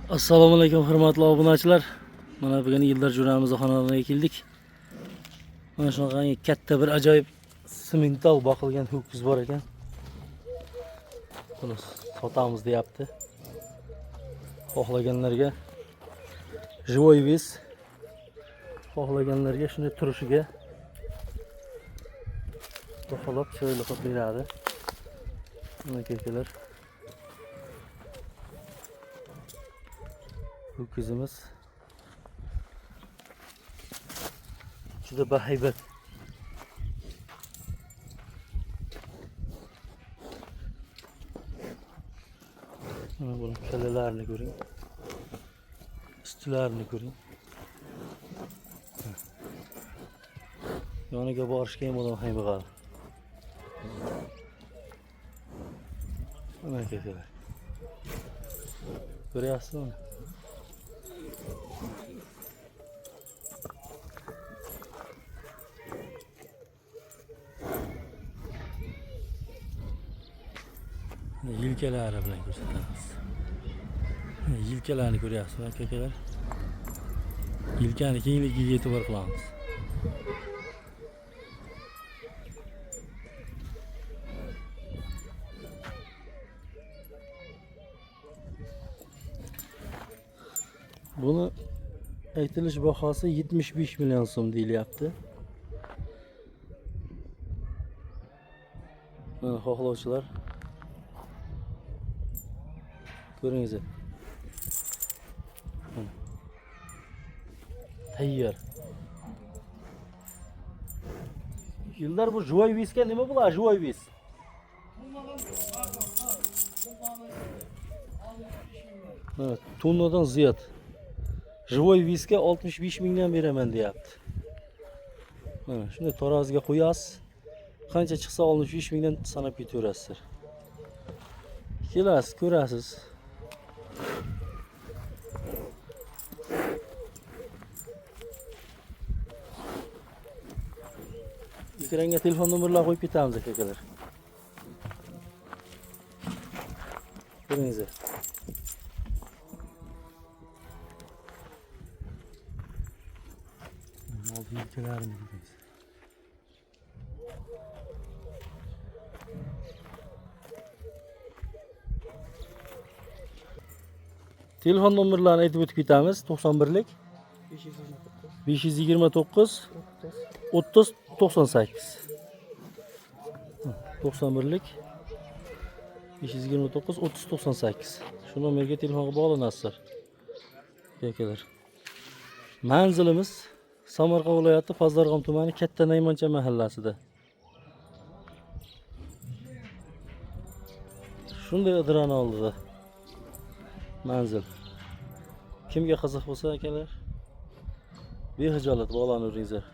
Assalomu alaykum hurmatli obunachilar. Mana bugun Yillar Jo'ramiz xonadoniga keldik. Mana shunaqa katta bir ajoyib simental boqilgan ho'kiz bor ekan. Buni sotamiz deyapti. Xohlaganlarga живой вес, xohlaganlarga shunday turishiga baholab chiroyli qilib beradi. Mana akalar. Ho'kizimiz juda bahaybat. Mana buni kallalarini ko'ring. Ustilarini ko'ring. Yoniga borishga ham odam haymag'al. Mana akalar. Ko'ryapsizmi? Yelkalari bilan ko'rsatamiz. Yelkalarni ko'ryapsizmi akalar? Yelkani kengligiga e'tibor qilamiz. Buni aytilish bahosi 75 million so'm deyilyapti. Mana xohlovchilar ko'ringiz. Tayyor. Yillar bu живой весga nima bo'ladi? Живой вес. Evet, tonnadan ziyod. Живой весga 65 mingdan beraman deyapti. Mana shunday taroziga qo'yasiz. Qancha chiqsa 65 mingdan sanab ketaverasizlar. Kelasiz, ko'rasiz. Ekranga telefon nomerlarini qo'yib ketamiz akalar. Ko'ringiz. Oldi yelkalarini ko'ringiz. Telefon nomerlarini aytib o'tib ketamiz. 91lik 529 30 98. 91lik 529 30 98. Shu nomerga telefonga bog'lanasizlar. Akalar. Manzilimiz Samarqand viloyati Fazlarg'om tumani Katta Naymancha mahallasida. Shunday Idirani oldida. Manzil. Kimga qiziq bo'lsa akalar, behijolat bog'lanaveringizlar.